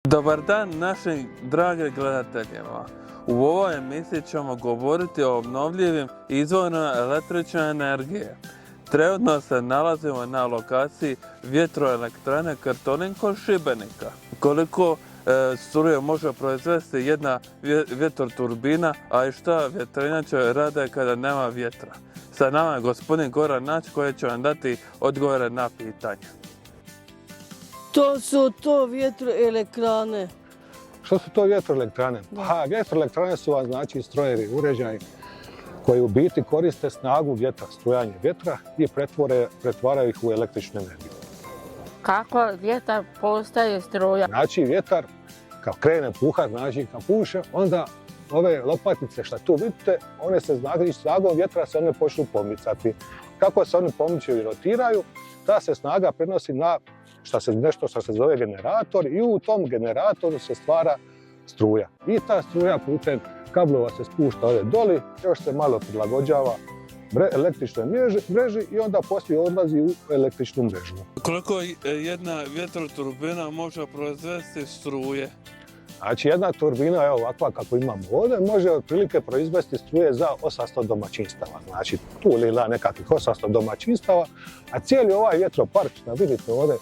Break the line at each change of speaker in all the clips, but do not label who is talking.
Dobar dan našim dragim gledateljima. U ovoj emisiji ćemo govoriti o obnovljivim izvorima električne energije. Trenutno se nalazimo na lokaciji vjetroelektrane Krtonin kod Šibenika. Koliko struje može proizvesti jedna vjetroturbina, a i šta vjetrenjače rade kada nema vjetra? Sa nama je gospodin Goran Nać koji će vam dati odgovore na pitanje.
To su vjetroelektrane.
Što su to vjetroelektrane? Pa vjetroelektrane su vam znači strojevi, uređaji koji u biti koriste snagu vjetra, strujanje vjetra i pretvaraju ih u električnu energiju.
Kako vjetar postaje struja?
Znači vjetar kad krene puhat, znači kad puše, onda ove lopatice što tu vidite, one se snagom vjetra se one počnu pomicati. Kako se one pomiču i rotiraju, ta se snaga prenosi na nešto što se zove generator i u tom generatoru se stvara struja. I ta struja putem kablova se spušta ovdje doli, još se malo prilagođava električnoj mreži i onda poslije odlazi u električnu mrežu.
Koliko jedna vjetroturbina može proizvesti struje?
Znači jedna turbina, evo ovakva kako imamo ovdje, može otprilike proizvesti struje za 800 domaćinstava. Znači tu lila nekakvih 800 domaćinstava, a cijeli ovaj vjetropark, što vidite ovdje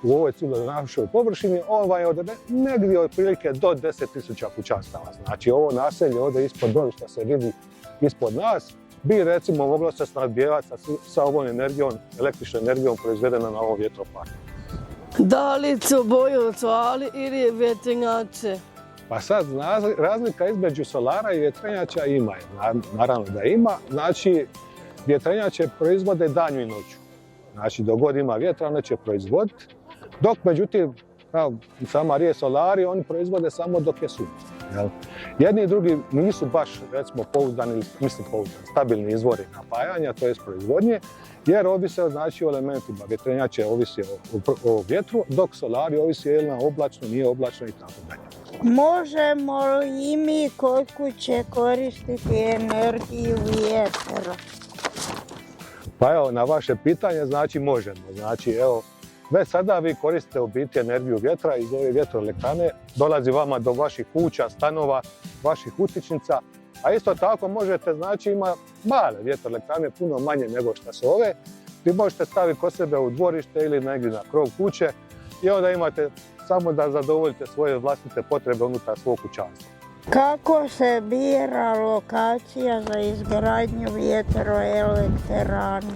u ovoj cijeloj našoj površini, on vam je negdje otprilike do 10.000 kućanstava. Znači ovo naselje ovdje ispod dole što se vidi ispod nas, bi recimo moglo se snabdijevati sa ovom energijom, električnom energijom proizvedena na ovom vjetroparku.
Da li su biosolari ili vjetrenjače?
Pa sad razlika između solara i vjetrenjača ima. Naravno da ima. Znači vjetrenjače proizvode danju i noću. Znači dok god ima vjetra one će proizvoditi. Dok međutim, sama riječ solari, oni proizvode samo dok je sunce. Jedni i drugi nisu baš recimo pouzdani, stabilni izvori napajanja, to je proizvodnje, jer ovise znači o elementima. Vjetrenjače ovisi o vjetru, dok solari ovisi je li na oblačno, nije oblačno i tako dalje.
Možemo li mi kod kuće koristiti energiju vjetra?
Pa evo, na vaše pitanje znači možemo. Znači evo, već sada vi koristite u biti energiju vjetra iz ove vjetroelektrane, dolazi vama do vaših kuća, stanova, vaših utičnica, a isto tako možete, znači ima male vjetroelektrane, puno manje nego što su ove, vi možete staviti kod sebe u dvorište ili negdje na krov kuće i onda imate samo da zadovoljite svoje vlastite potrebe unutar svog kućanstva.
Kako se bira lokacija za izgradnju vjetroelektrane?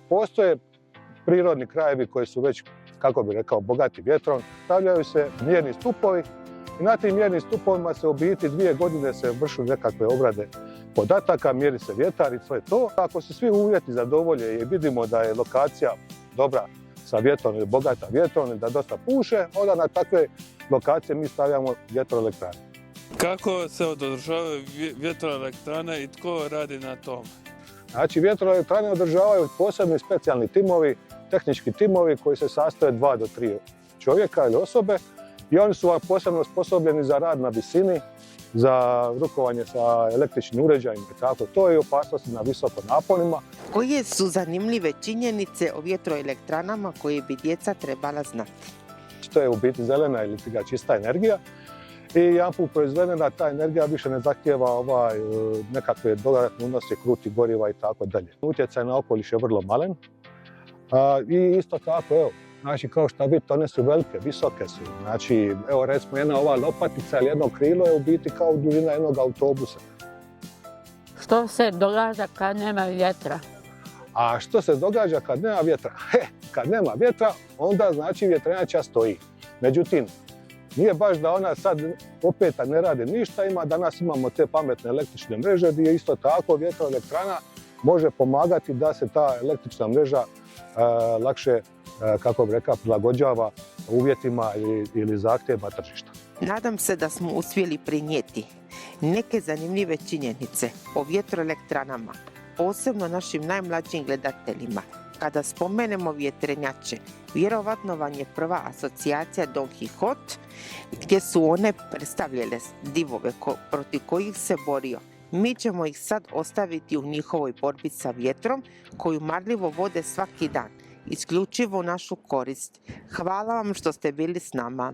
Postoje prirodni krajevi koji su već, kako bi rekao, bogati vjetrom, stavljaju se mjerni stupovi i na tim mjernim stupovima se u biti 2 godine se vršu nekakve obrade podataka, mjeri se vjetar i sve to. Ako se svi uvjeti zadovolje i vidimo da je lokacija dobra sa vjetrom ili bogata vjetrom i da dosta puše, onda na takve lokacije mi stavljamo vjetroelektrane.
Kako se održavaju vjetroelektrane i tko radi na tom?
Znači vjetroelektrane održavaju posebni specijalni timovi, tehnički timovi koji se sastoje 2 do 3 čovjeka ili osobe i oni su posebno osposobljeni za rad na visini, za rukovanje sa električnim uređajima i tako to i opasnosti na visokom naponima.
Koje su zanimljive činjenice o vjetroelektranama koje bi djeca trebala znati?
To je u biti zelena ili čista energija i jedan put proizvedena ta energija više ne zahtijeva nekakve dodatne unose kruti goriva i tako dalje. Utjecaj na okoliš je vrlo malen i isto tako, evo, znači kao što vidite, one su velike, visoke su. Znači, evo recimo jedna ova lopatica ili jedno krilo je u biti kao dužina jednog autobusa.
Što se događa kad nema vjetra?
A što se događa kad nema vjetra? Kad nema vjetra, onda znači vjetrenjača stoji. Međutim, nije baš da ona sad opet ne radi ništa, danas imamo te pametne električne mreže gdje isto tako vjetroelektrana može pomagati da se ta električna mreža lakše, kako bi rekao, prilagođava uvjetima ili zahtjevima tržišta.
Nadam se da smo uspjeli prenijeti neke zanimljive činjenice o vjetroelektranama, posebno našim najmlađim gledateljima. Kada spomenemo vjetrenjače, vjerovatno vam je prva asocijacija Don Quixote, gdje su one predstavljale divove protiv kojih se borio. Mi ćemo ih sad ostaviti u njihovoj borbi sa vjetrom, koju marljivo vode svaki dan, isključivo u našu korist. Hvala vam što ste bili s nama.